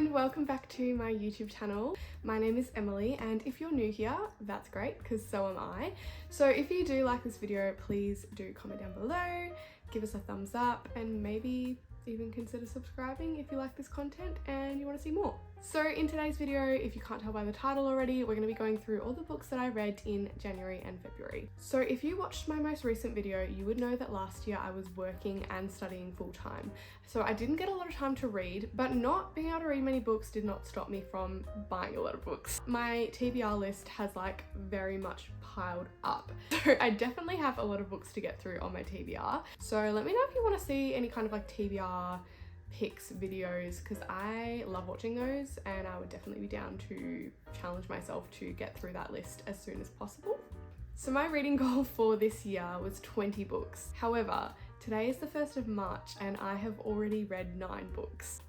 and welcome back to my YouTube channel. My name is Emily, and if you're new here, that's great because so am I. So if you do like this video, please do comment down below, give us a thumbs up, and maybe even consider subscribing if you like this content and you want to see more. So in today's video, if you can't tell by the title already, we're going to be going through all the books that I read in January and February. So if you watched my most recent video, you would know that last year I was working and studying full time. So I didn't get a lot of time to read, but not being able to read many books did not stop me from buying a lot of books. My TBR list has like very much piled up. So I definitely have a lot of books to get through on my TBR. So let me know if you want to see any kind of like TBR picks videos, because I love watching those and I would definitely be down to challenge myself to get through that list as soon as possible. So my reading goal for this year was 20 books. However, today is the 1st of March and I have already read 9 books.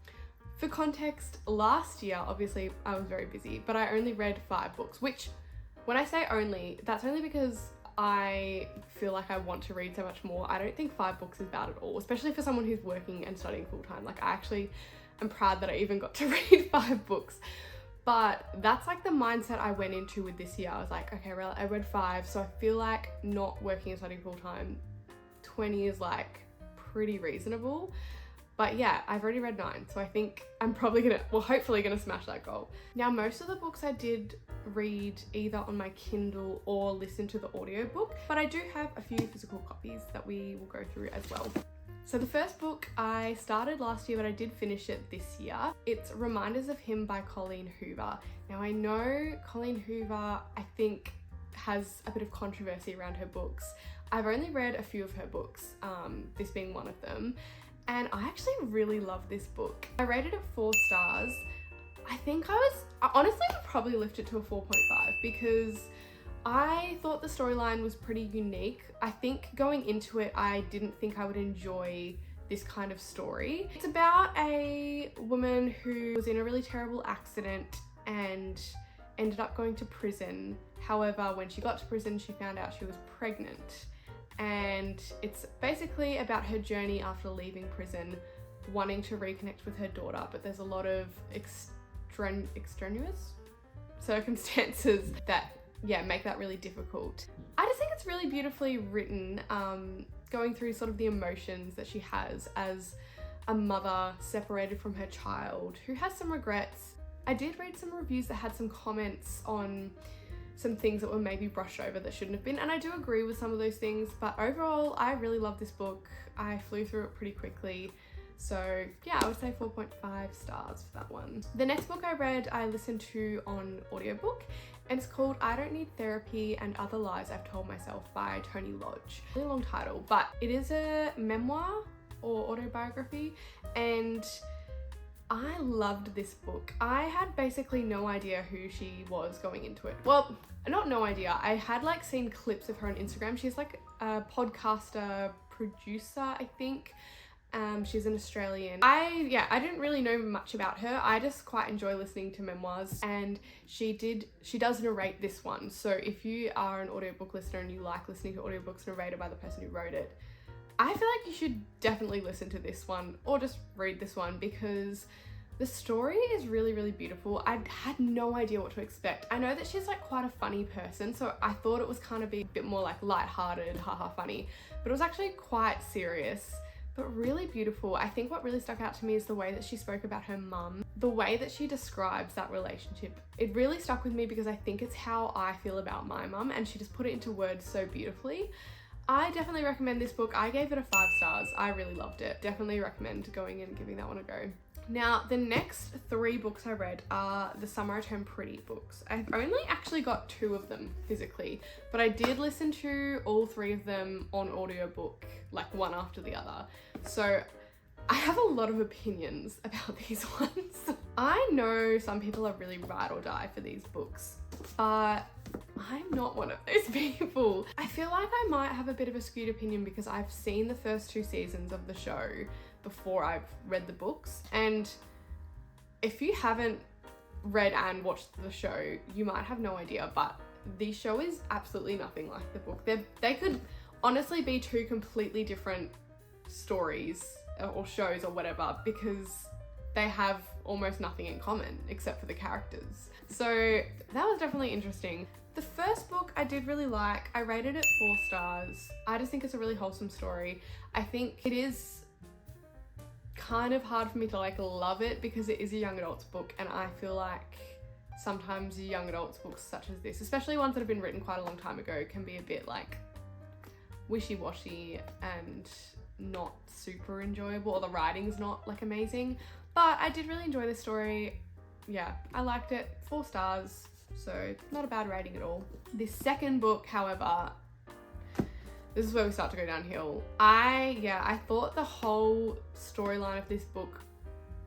For context, last year, obviously I was very busy, but I only read 5 books, which when I say only, that's only because I feel like I want to read so much more. I don't think 5 books is bad at all, especially for someone who's working and studying full time. Like, I actually am proud that I even got to read 5 books. But that's like the mindset I went into with this year. I was like, okay, well, I read 5, so I feel like not working and studying full time, 20 is like pretty reasonable. But yeah, I've already read 9, so I think I'm probably hopefully gonna smash that goal. Now, most of the books I did read either on my Kindle or listen to the audiobook, but I do have a few physical copies that we will go through as well. So the first book I started last year, but I did finish it this year. It's Reminders of Him by Colleen Hoover. Now, I know Colleen Hoover, I think, has a bit of controversy around her books. I've only read a few of her books, this being one of them, and I actually really love this book. I rated it 4 stars. I think I honestly would probably lift it to a 4.5 because I thought the storyline was pretty unique. I think going into it, I didn't think I would enjoy this kind of story. It's about a woman who was in a really terrible accident and ended up going to prison. However, when she got to prison, she found out she was pregnant. And it's basically about her journey after leaving prison, wanting to reconnect with her daughter, but there's a lot of extraneous circumstances that make that really difficult. I just think it's really beautifully written, going through sort of the emotions that she has as a mother separated from her child who has some regrets. I did read some reviews that had some comments on some things that were maybe brushed over that shouldn't have been, and I do agree with some of those things, but overall I really love this book. I flew through it pretty quickly. So yeah, I would say 4.5 stars for that one. The next book I read, I listened to on audiobook, and it's called I Don't Need Therapy and Other Lies I've Told Myself by Toni Lodge. Really long title, but it is a memoir or autobiography, and I loved this book. I had basically no idea who she was going into it. Well, not no idea. I had like seen clips of her on Instagram. She's like a podcaster, producer, I think. She's an Australian. I didn't really know much about her. I just quite enjoy listening to memoirs, and she does narrate this one. So if you are an audiobook listener and you like listening to audiobooks narrated by the person who wrote it, I feel like you should definitely listen to this one or just read this one because the story is really, really beautiful. I had no idea what to expect. I know that she's like quite a funny person, so I thought it was kind of a bit more like lighthearted, haha funny, but it was actually quite serious, but really beautiful. I think what really stuck out to me is the way that she spoke about her mum, the way that she describes that relationship. It really stuck with me because I think it's how I feel about my mum, and she just put it into words so beautifully. I definitely recommend this book. I gave it a 5 stars. I really loved it. Definitely recommend going in and giving that one a go. Now, the next 3 books I read are the Summer I Turned Pretty books. I've only actually got 2 of them physically, but I did listen to all 3 of them on audiobook, like one after the other. So I have a lot of opinions about these ones. I know some people are really ride or die for these books, but I'm not one of those people. I feel like I might have a bit of a skewed opinion because I've seen the first 2 seasons of the show before I've read the books, and if you haven't read and watched the show, you might have no idea, but the show is absolutely nothing like the book. They could honestly be 2 completely different stories or shows or whatever, because they have almost nothing in common except for the characters. So that was definitely interesting. The first book I did really like. I rated it 4 stars. I just think it's a really wholesome story. I think it is kind of hard for me to like love it because it is a young adults book, and I feel like sometimes young adults books such as this, especially ones that have been written quite a long time ago, can be a bit like wishy-washy and not super enjoyable, or the writing's not like amazing. But I did really enjoy this story. Yeah, I liked it. 4 stars. So not a bad rating at all. The second book, however, this is where we start to go downhill. I thought the whole storyline of this book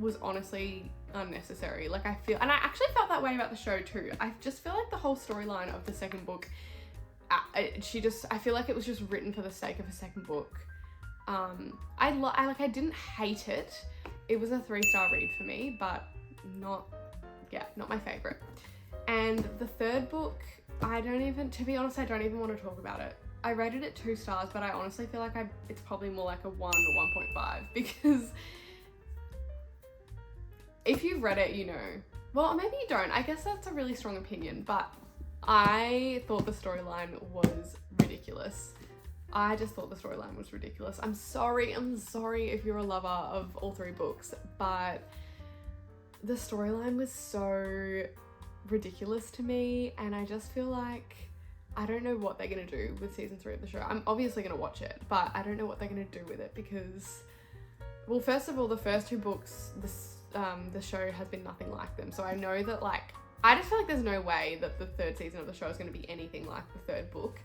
was honestly unnecessary. Like I actually felt that way about the show too. I just feel like the whole storyline of the second book, I feel like it was just written for the sake of a second book. I didn't hate it. It was a 3-star read for me, but not my favorite. And the third book, to be honest, I don't even want to talk about it. I rated it 2 stars, but I honestly feel like it's probably more like a 1 or 1.5, because if you've read it, you know. Well, maybe you don't. I guess that's a really strong opinion, but I thought the storyline was ridiculous. I just thought the storyline was ridiculous. I'm sorry if you're a lover of all 3 books, but the storyline was so ridiculous to me, and I just feel like I don't know what they're gonna do with season 3 of the show. I'm obviously gonna watch it, but I don't know what they're gonna do with it because, well, first of all, the first 2 books, the show has been nothing like them. So I know that, like, I just feel like there's no way that the 3rd season of the show is gonna be anything like the 3rd book,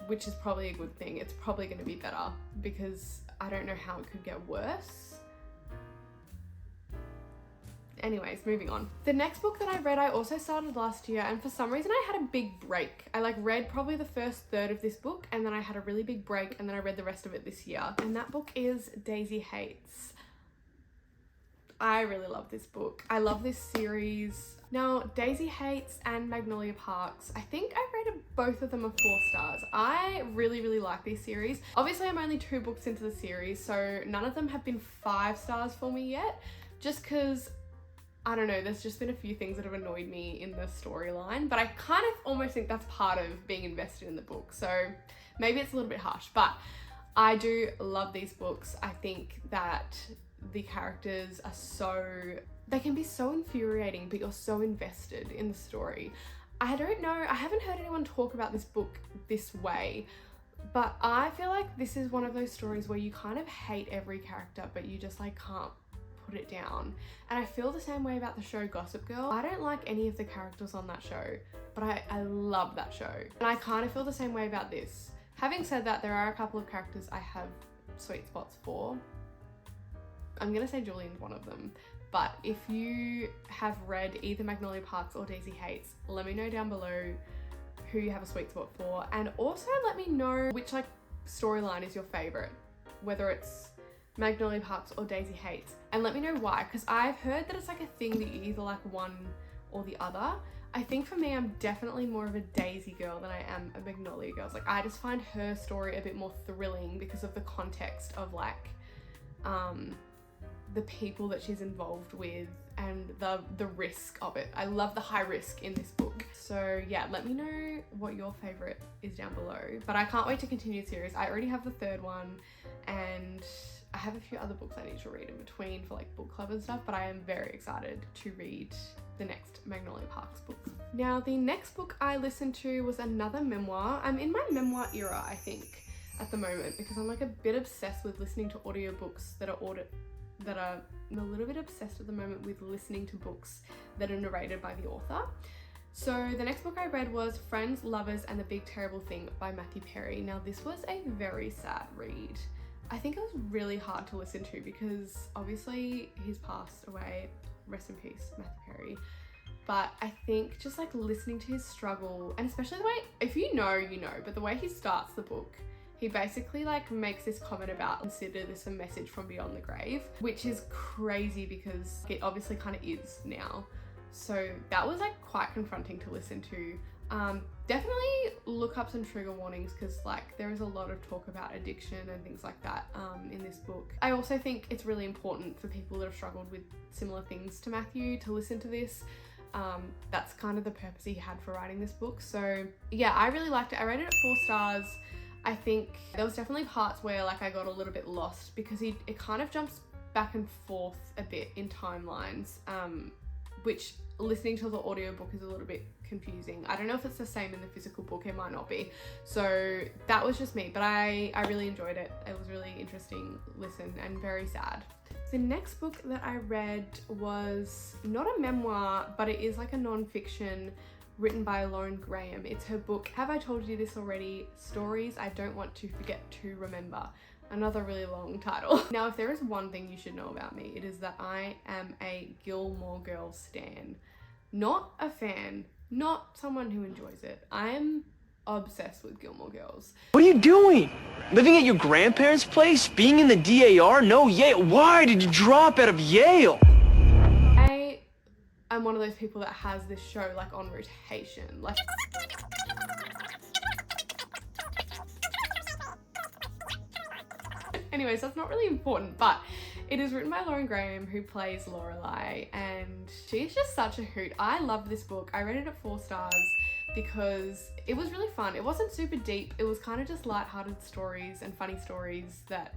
which is probably a good thing. It's probably gonna be better because I don't know how it could get worse. Anyways, moving on. The next book that I read, I also started last year, and for some reason I had a big break. I read probably the first third of this book, and then I had a really big break, and then I read the rest of it this year. And that book is Daisy Hates. I really love this book. I love this series. Now, Daisy Hates and Magnolia Parks, I think I rated both of them a 4 stars. I really, really like this series. Obviously, I'm only 2 books into the series, so none of them have been 5 stars for me yet, just because I don't know, there's just been a few things that have annoyed me in the storyline, but I kind of almost think that's part of being invested in the book. So maybe it's a little bit harsh, but I do love these books. I think that the characters are they can be so infuriating, but you're so invested in the story. I don't know, I haven't heard anyone talk about this book this way, but I feel like this is one of those stories where you kind of hate every character, but you just like can't put it down. And I feel the same way about the show Gossip Girl. I don't like any of the characters on that show, but I love that show. And I kind of feel the same way about this. Having said that, there are a couple of characters I have sweet spots for. I'm gonna say Julian's one of them. But if you have read either Magnolia Parks or Daisy Hates, let me know down below who you have a sweet spot for. And also let me know which like storyline is your favorite, whether it's Magnolia Parks or Daisy Hates, and let me know why, because I've heard that it's like a thing that you either like one or the other. I think for me, I'm definitely more of a Daisy girl than I am a Magnolia girl. Like, I just find her story a bit more thrilling because of the context of like the people that she's involved with and the risk of it. I love the high risk in this book. So yeah, let me know what your favorite is down below. But I can't wait to continue the series. I already have the 3rd one, and I have a few other books I need to read in between for like book club and stuff, but I am very excited to read the next Magnolia Parks book. Now, the next book I listened to was another memoir. I'm in my memoir era, I think, at the moment, because I'm like a bit obsessed with listening to audiobooks I'm a little bit obsessed at the moment with listening to books that are narrated by the author. So the next book I read was Friends, Lovers and the Big Terrible Thing by Matthew Perry. Now, this was a very sad read. I think it was really hard to listen to because obviously he's passed away. Rest in peace, Matthew Perry. But I think just like listening to his struggle, and especially the way, if you know, you know, but the way he starts the book, he basically like makes this comment about consider this a message from beyond the grave, which is crazy because it obviously kind of is now. So that was like quite confronting to listen to. Definitely look up some trigger warnings because like there is a lot of talk about addiction and things like that in this book. I also think it's really important for people that have struggled with similar things to Matthew to listen to this. That's kind of the purpose he had for writing this book. So yeah, I really liked it. I rated it 4 stars. I think there was definitely parts where like I got a little bit lost because it kind of jumps back and forth a bit in timelines, which listening to the audiobook is a little bit confusing. I don't know if it's the same in the physical book, it might not be. So that was just me, but I really enjoyed it. It was really interesting listen and very sad. The next book that I read was not a memoir, but it is like a non-fiction written by Lauren Graham. It's her book, Have I Told You This Already? Stories I Don't Want to Forget to Remember. Another really long title. Now, if there is one thing you should know about me, it is that I am a Gilmore Girls stan. Not a fan, not someone who enjoys it. I am obsessed with Gilmore Girls. What are you doing? Living at your grandparents' place? Being in the DAR? No, Yale. Why did you drop out of Yale? I'm one of those people that has this show like on rotation. Like anyways, that's not really important, but it is written by Lauren Graham, who plays Lorelai, and she's just such a hoot. I loved this book. I rated it 4 stars because it was really fun. It wasn't super deep. It was kind of just lighthearted stories and funny stories that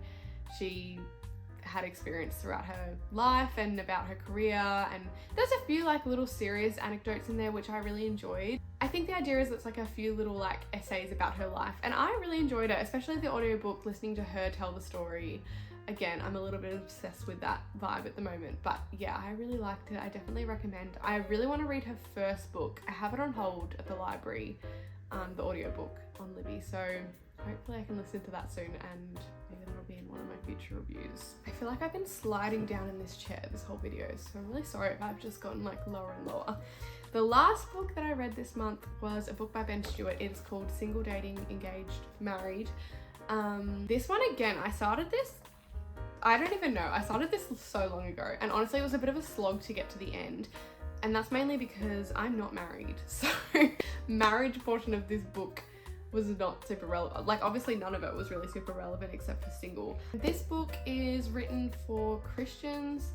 she had experienced throughout her life and about her career, and there's a few like little serious anecdotes in there which I really enjoyed. I think the idea is it's like a few little like essays about her life, and I really enjoyed it, especially the audiobook, listening to her tell the story. Again, I'm a little bit obsessed with that vibe at the moment, but yeah, I really liked it. I definitely recommend. I really want to read her first book. I have it on hold at the library, the audiobook on Libby, so hopefully I can listen to that soon and maybe that'll be in one of my future reviews. I feel like I've been sliding down in this chair this whole video, so I'm really sorry if I've just gotten like lower and lower. The last book that I read this month was a book by Ben Stewart. It's called Single, Dating, Engaged, Married. This one, again, I started this, I don't even know, I started this so long ago, and honestly it was a bit of a slog to get to the end, and that's mainly because I'm not married, so marriage portion of this book was not super relevant. Like obviously none of it was really super relevant except for single. This book is written for Christians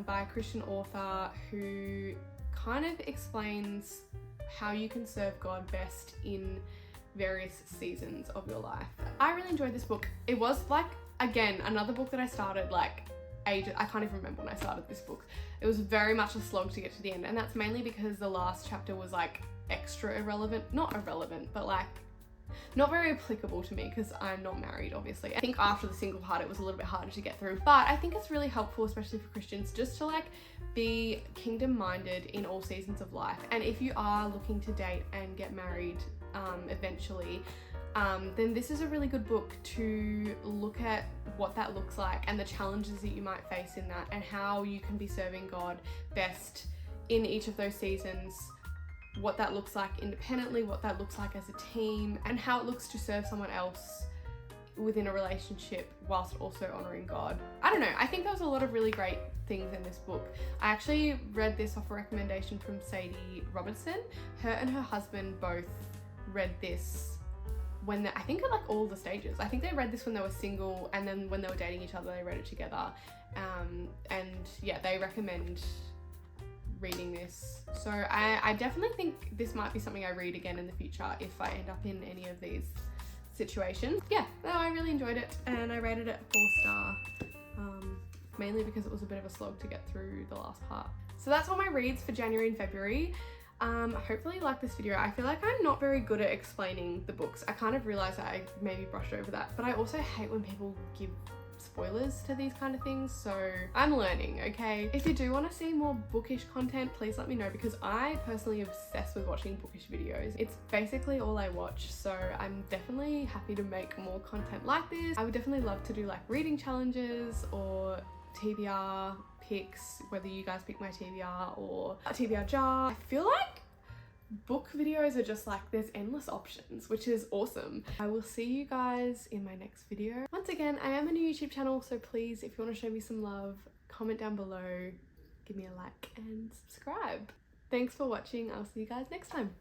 by a Christian author who kind of explains how you can serve God best in various seasons of your life. I really enjoyed this book. It was like, again, another book that I started like ages, I can't even remember when I started this book. It was very much a slog to get to the end, and that's mainly because the last chapter was like extra irrelevant, not irrelevant, but like not very applicable to me because I'm not married, obviously. I think after the single part it was a little bit harder to get through, but I think it's really helpful, especially for Christians, just to like be kingdom minded in all seasons of life. And if you are looking to date and get married eventually, then this is a really good book to look at what that looks like and the challenges that you might face in that, and how you can be serving God best in each of those seasons, what that looks like independently, what that looks like as a team, and how it looks to serve someone else within a relationship whilst also honoring God. I don't know, I think there was a lot of really great things in this book. I actually read this off a recommendation from Sadie Robertson. Her and her husband both read this when I think at like all the stages. I think they read this when they were single, and then when they were dating each other they read it together. And yeah, they recommend reading this. So I definitely think this might be something I read again in the future if I end up in any of these situations. Yeah, no, I really enjoyed it, and I rated it 4-star, mainly because it was a bit of a slog to get through the last part. So that's all my reads for January and February. Hopefully you like this video. I feel like I'm not very good at explaining the books. I kind of realized that I maybe brushed over that, but I also hate when people give spoilers to these kind of things, so I'm learning, okay? If you do want to see more bookish content, please let me know, because I personally am obsessed with watching bookish videos. It's basically all I watch, so I'm definitely happy to make more content like this. I would definitely love to do like reading challenges or TBR picks, whether you guys pick my TBR or a TBR jar. I feel like book videos are just like, there's endless options, which is awesome. I will see you guys in my next video. Once again, I am a new YouTube channel, so please, if you want to show me some love, comment down below, give me a like and subscribe. Thanks for watching. I'll see you guys next time.